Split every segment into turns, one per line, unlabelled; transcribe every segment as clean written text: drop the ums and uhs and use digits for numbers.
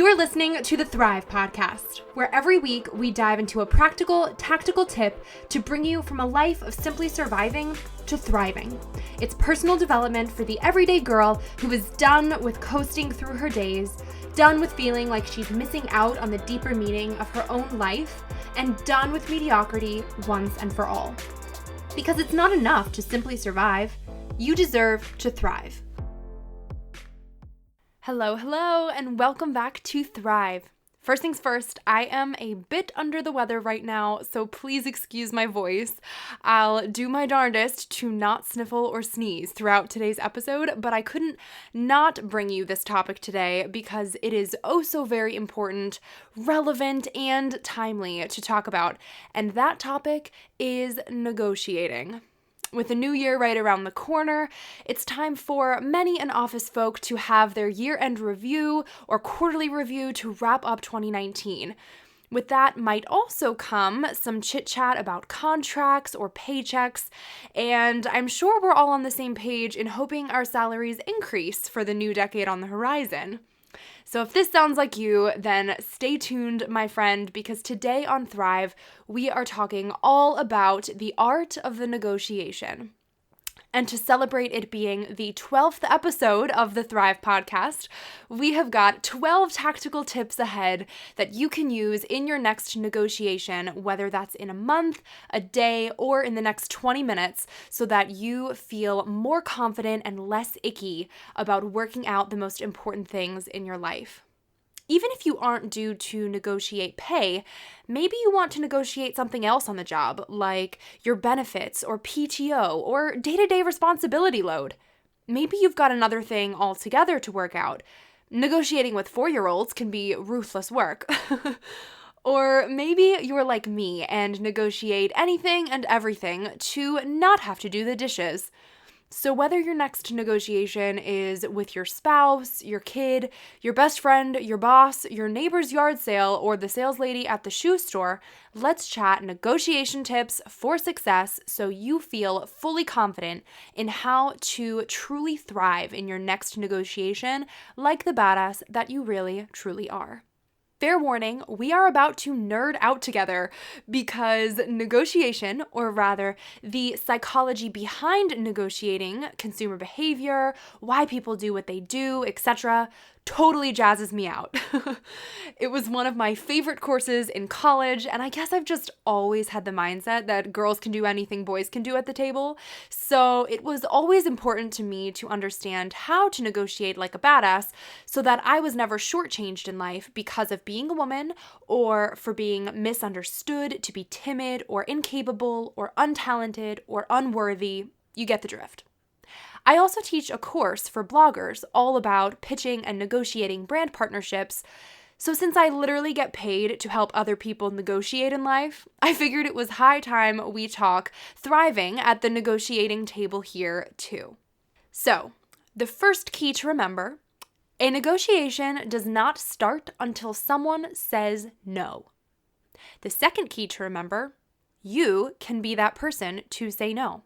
You're listening to the Thrive Podcast, where every week we dive into a practical, tactical tip to bring you from a life of simply surviving to thriving. It's personal development for the everyday girl who is done with coasting through her days, done with feeling like she's missing out on the deeper meaning of her own life, and done with mediocrity once and for all. Because it's not enough to simply survive. You deserve to thrive. Hello, and welcome back to Thrive. First things first, I am a bit under the weather right now, so please excuse my voice. I'll do my darndest to not sniffle or sneeze throughout today's episode, but I couldn't not bring you this topic today because it is oh so very important, relevant, and timely to talk about, and that topic is negotiating. With the new year right around the corner, it's time for many an office folk to have their year-end review or quarterly review to wrap up 2019. With that might also come some chit-chat about contracts or paychecks, and I'm sure we're all on the same page in hoping our salaries increase for the new decade on the horizon. So if this sounds like you, then stay tuned, my friend, because today on Thrive, we are talking all about the art of the negotiation. And to celebrate it being the 12th episode of the Thrive podcast, we have got 12 tactical tips ahead that you can use in your next negotiation, whether that's in a month, a day, or in the next 20 minutes, so that you feel more confident and less icky about working out the most important things in your life. Even if you aren't due to negotiate pay, maybe you want to negotiate something else on the job, like your benefits or PTO or day-to-day responsibility load. Maybe you've got another thing altogether to work out. Negotiating with 4-year-olds can be ruthless work. Or maybe you're like me and negotiate anything and everything to not have to do the dishes. So whether your next negotiation is with your spouse, your kid, your best friend, your boss, your neighbor's yard sale, or the sales lady at the shoe store, let's chat negotiation tips for success so you feel fully confident in how to truly thrive in your next negotiation like the badass that you really, truly are. Fair warning, we are about to nerd out together because negotiation, or rather the psychology behind negotiating, consumer behavior, why people do what they do, etc., totally jazzes me out. It was one of my favorite courses in college, and I guess I've just always had the mindset that girls can do anything boys can do at the table. So it was always important to me to understand how to negotiate like a badass so that I was never shortchanged in life because of being a woman or for being misunderstood to be timid or incapable or untalented or unworthy. You get the drift. I also teach a course for bloggers all about pitching and negotiating brand partnerships. So since I literally get paid to help other people negotiate in life, I figured it was high time we talk thriving at the negotiating table here too. So, the first key to remember, a negotiation does not start until someone says no. The second key to remember, you can be that person to say no.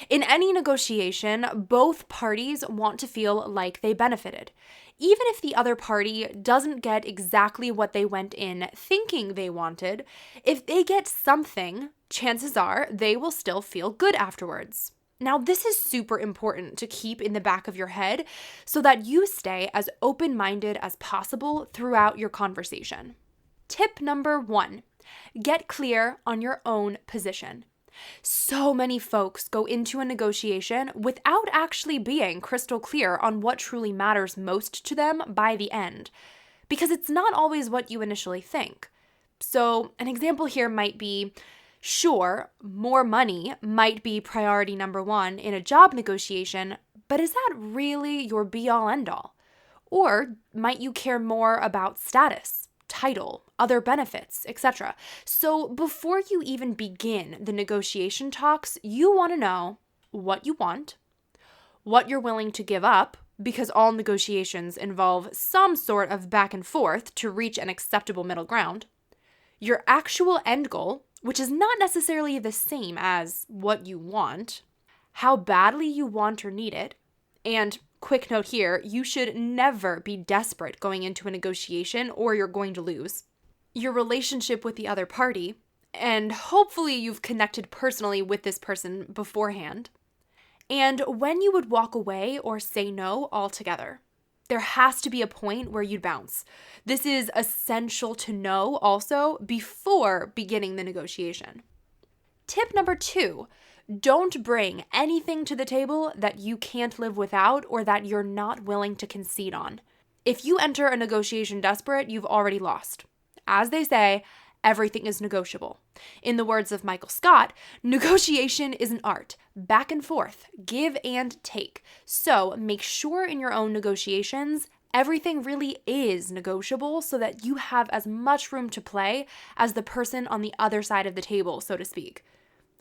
In any negotiation, both parties want to feel like they benefited. Even if the other party doesn't get exactly what they went in thinking they wanted, if they get something, chances are they will still feel good afterwards. Now, this is super important to keep in the back of your head so that you stay as open-minded as possible throughout your conversation. Tip number 1, get clear on your own position. So many folks go into a negotiation without actually being crystal clear on what truly matters most to them by the end, because it's not always what you initially think. So an example here might be, sure, more money might be priority number 1 in a job negotiation, but is that really your be-all end-all? Or might you care more about status, title, other benefits, etc. So before you even begin the negotiation talks, you want to know what you want, what you're willing to give up, because all negotiations involve some sort of back and forth to reach an acceptable middle ground, your actual end goal, which is not necessarily the same as what you want, how badly you want or need it, and Quick note here, you should never be desperate going into a negotiation or you're going to lose. Your relationship with the other party, and hopefully you've connected personally with this person beforehand, and when you would walk away or say no altogether. There has to be a point where you'd bounce. This is essential to know also before beginning the negotiation. Tip number 2, don't bring anything to the table that you can't live without or that you're not willing to concede on. If you enter a negotiation desperate, you've already lost. As they say, everything is negotiable. In the words of Michael Scott, negotiation is an art, back and forth, give and take. So make sure in your own negotiations, everything really is negotiable so that you have as much room to play as the person on the other side of the table, so to speak.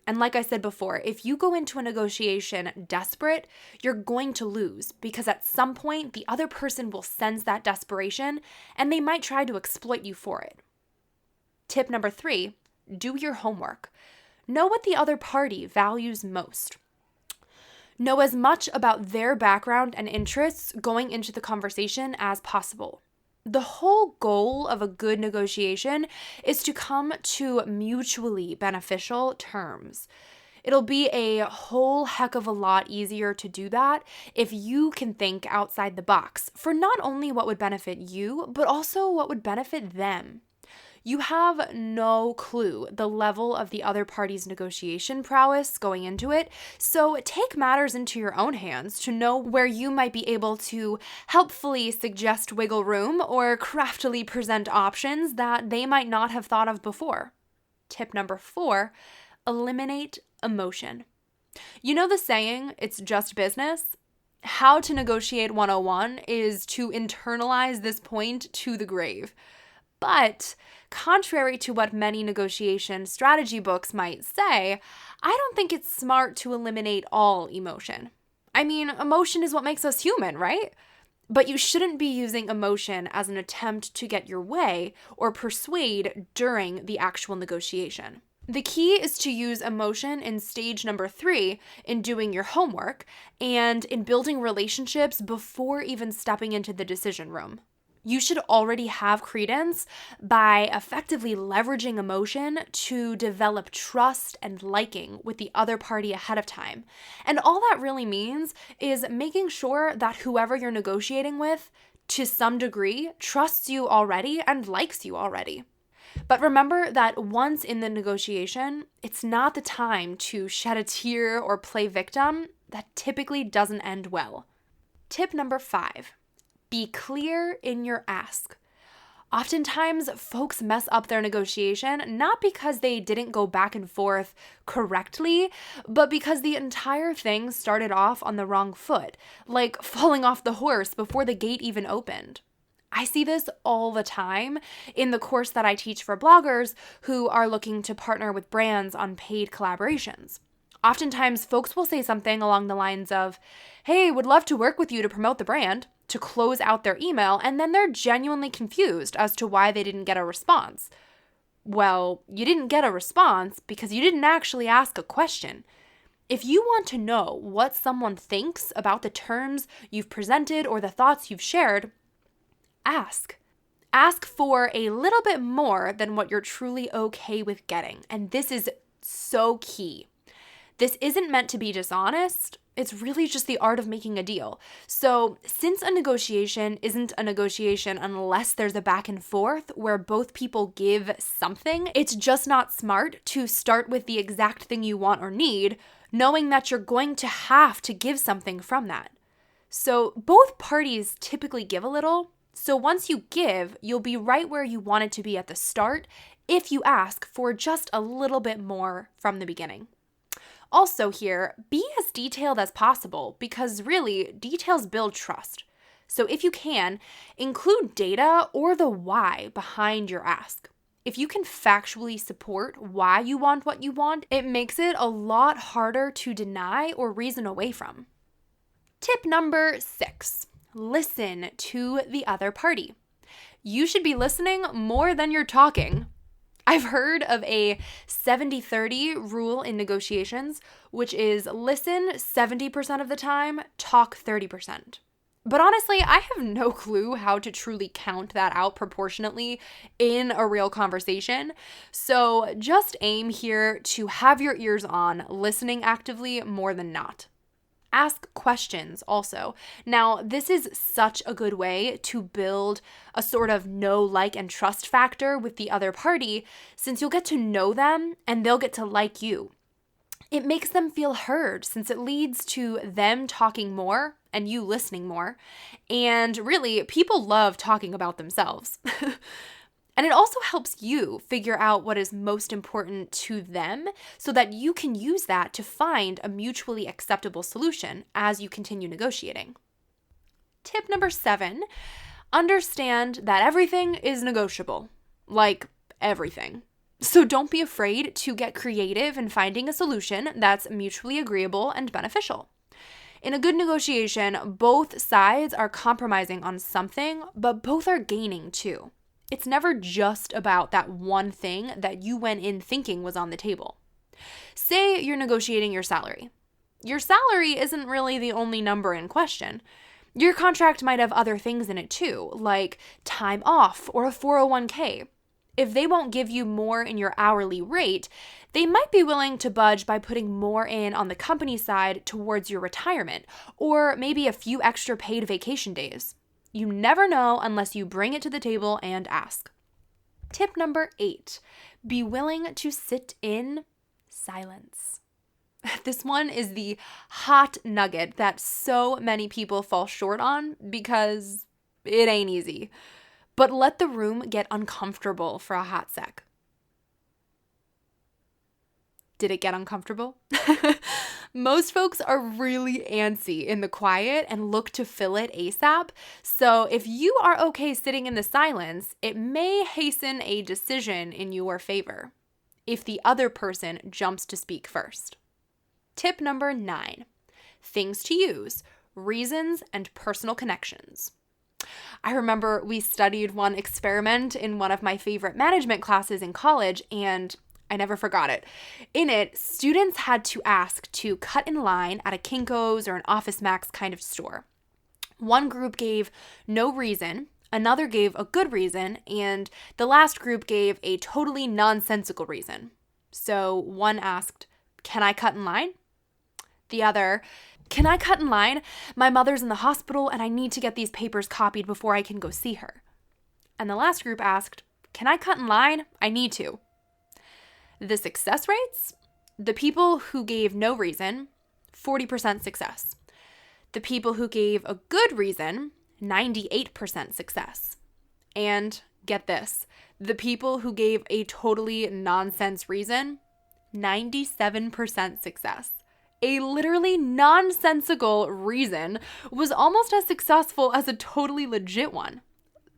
And like I said before, if you go into a negotiation desperate, you're going to lose because at some point the other person will sense that desperation and they might try to exploit you for it. Tip number 3, do your homework. Know what the other party values most. Know as much about their background and interests going into the conversation as possible. The whole goal of a good negotiation is to come to mutually beneficial terms. It'll be a whole heck of a lot easier to do that if you can think outside the box for not only what would benefit you, but also what would benefit them. You have no clue the level of the other party's negotiation prowess going into it, so take matters into your own hands to know where you might be able to helpfully suggest wiggle room or craftily present options that they might not have thought of before. Tip number 4, eliminate emotion. You know the saying, it's just business? How to Negotiate 101 is to internalize this point to the grave. But contrary to what many negotiation strategy books might say, I don't think it's smart to eliminate all emotion. I mean, emotion is what makes us human, right? But you shouldn't be using emotion as an attempt to get your way or persuade during the actual negotiation. The key is to use emotion in stage number 3 in doing your homework and in building relationships before even stepping into the decision room. You should already have credence by effectively leveraging emotion to develop trust and liking with the other party ahead of time. And all that really means is making sure that whoever you're negotiating with, to some degree, trusts you already and likes you already. But remember that once in the negotiation, it's not the time to shed a tear or play victim. That typically doesn't end well. Tip number 5. Be clear in your ask. Oftentimes, folks mess up their negotiation not because they didn't go back and forth correctly, but because the entire thing started off on the wrong foot, like falling off the horse before the gate even opened. I see this all the time in the course that I teach for bloggers who are looking to partner with brands on paid collaborations. Oftentimes, folks will say something along the lines of, "Hey, would love to work with you to promote the brand," to close out their email, and then they're genuinely confused as to why they didn't get a response. Well, you didn't get a response because you didn't actually ask a question. If you want to know what someone thinks about the terms you've presented or the thoughts you've shared, ask. Ask for a little bit more than what you're truly okay with getting, and this is so key. This isn't meant to be dishonest. It's really just the art of making a deal. So since a negotiation isn't a negotiation unless there's a back and forth where both people give something, it's just not smart to start with the exact thing you want or need, knowing that you're going to have to give something from that. So both parties typically give a little. So once you give, you'll be right where you wanted to be at the start if you ask for just a little bit more from the beginning. Also here, be as detailed as possible because really, details build trust. So if you can, include data or the why behind your ask. If you can factually support why you want what you want, it makes it a lot harder to deny or reason away from. Tip number 6, listen to the other party. You should be listening more than you're talking. I've heard of a 70-30 rule in negotiations, which is listen 70% of the time, talk 30%. But honestly, I have no clue how to truly count that out proportionately in a real conversation. So just aim here to have your ears on, listening actively more than not. Ask questions also. Now, this is such a good way to build a sort of know, like, and trust factor with the other party, since you'll get to know them and they'll get to like you. It makes them feel heard since it leads to them talking more and you listening more. And really, people love talking about themselves. And it also helps you figure out what is most important to them so that you can use that to find a mutually acceptable solution as you continue negotiating. Tip number 7, understand that everything is negotiable. Like everything. So don't be afraid to get creative in finding a solution that's mutually agreeable and beneficial. In a good negotiation, both sides are compromising on something, but both are gaining too. It's never just about that one thing that you went in thinking was on the table. Say you're negotiating your salary. Your salary isn't really the only number in question. Your contract might have other things in it too, like time off or a 401k. If they won't give you more in your hourly rate, they might be willing to budge by putting more in on the company side towards your retirement, or maybe a few extra paid vacation days. You never know unless you bring it to the table and ask. Tip number 8, be willing to sit in silence. This one is the hot nugget that so many people fall short on because it ain't easy. But let the room get uncomfortable for a hot sec. Did it get uncomfortable? Most folks are really antsy in the quiet and look to fill it ASAP. So if you are okay sitting in the silence, it may hasten a decision in your favor if the other person jumps to speak first. Tip number 9, things to use, reasons and personal connections. I remember we studied one experiment in one of my favorite management classes in college, and I never forgot it. In it, students had to ask to cut in line at a Kinko's or an Office Max kind of store. One group gave no reason, another gave a good reason, and the last group gave a totally nonsensical reason. So one asked, "Can I cut in line?" The other, "Can I cut in line? My mother's in the hospital and I need to get these papers copied before I can go see her." And the last group asked, "Can I cut in line? I need to." The success rates? The people who gave no reason, 40% success. The people who gave a good reason, 98% success. And get this, the people who gave a totally nonsense reason, 97% success. A literally nonsensical reason was almost as successful as a totally legit one.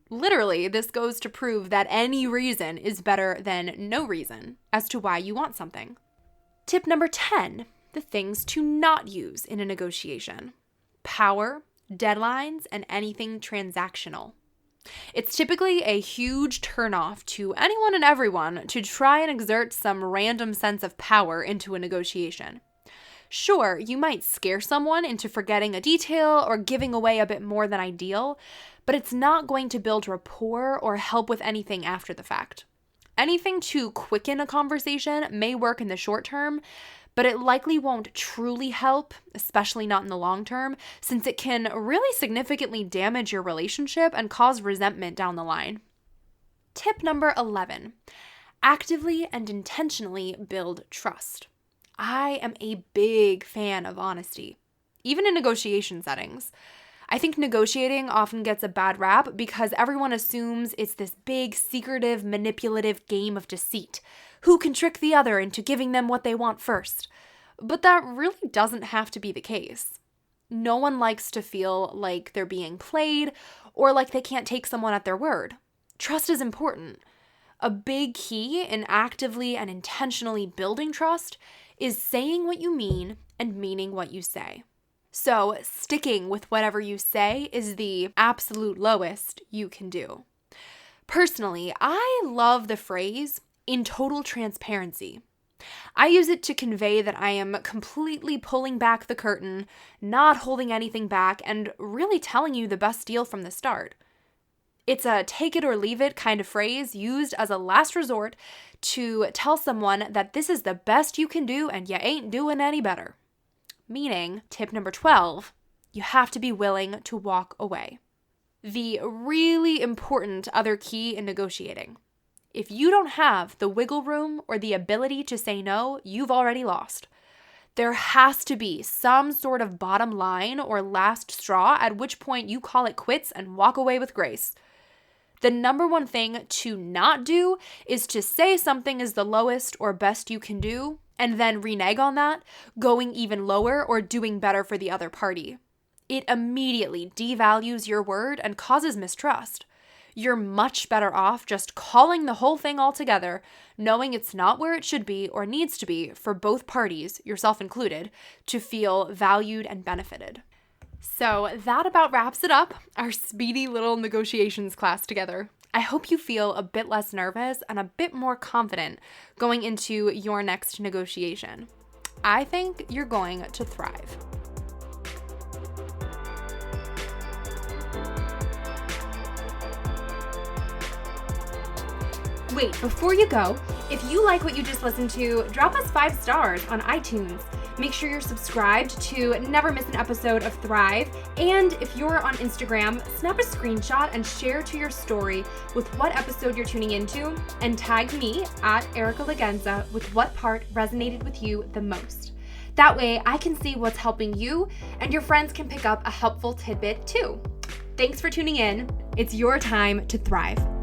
Literally, this goes to prove that any reason is better than no reason as to why you want something. Tip number 10, the things to not use in a negotiation. Power, deadlines, and anything transactional. It's typically a huge turnoff to anyone and everyone to try and exert some random sense of power into a negotiation. Sure, you might scare someone into forgetting a detail or giving away a bit more than ideal, but it's not going to build rapport or help with anything after the fact. Anything to quicken a conversation may work in the short term, but it likely won't truly help, especially not in the long term, since it can really significantly damage your relationship and cause resentment down the line. Tip number 11, actively and intentionally build trust. I am a big fan of honesty, even in negotiation settings. I think negotiating often gets a bad rap because everyone assumes it's this big, secretive, manipulative game of deceit. Who can trick the other into giving them what they want first? But that really doesn't have to be the case. No one likes to feel like they're being played or like they can't take someone at their word. Trust is important. A big key in actively and intentionally building trust is saying what you mean and meaning what you say. So sticking with whatever you say is the absolute lowest you can do. Personally, I love the phrase "in total transparency." I use it to convey that I am completely pulling back the curtain, not holding anything back, and really telling you the best deal from the start. It's a take it or leave it kind of phrase used as a last resort to tell someone that this is the best you can do and you ain't doing any better. Meaning, tip number 12, you have to be willing to walk away. The really important other key in negotiating. If you don't have the wiggle room or the ability to say no, you've already lost. There has to be some sort of bottom line or last straw at which point you call it quits and walk away with grace. The number one thing to not do is to say something is the lowest or best you can do and then renege on that, going even lower or doing better for the other party. It immediately devalues your word and causes mistrust. You're much better off just calling the whole thing altogether, knowing it's not where it should be or needs to be for both parties, yourself included, to feel valued and benefited. So that about wraps it up, our speedy little negotiations class together. I hope you feel a bit less nervous and a bit more confident going into your next negotiation. I think you're going to thrive. Wait, before you go, if you like what you just listened to, drop us 5 stars on iTunes. Make sure you're subscribed to never miss an episode of Thrive. And if you're on Instagram, snap a screenshot and share to your story with what episode you're tuning into and tag me at Erica Lagenza with what part resonated with you the most. That way I can see what's helping you and your friends can pick up a helpful tidbit too. Thanks for tuning in. It's your time to thrive.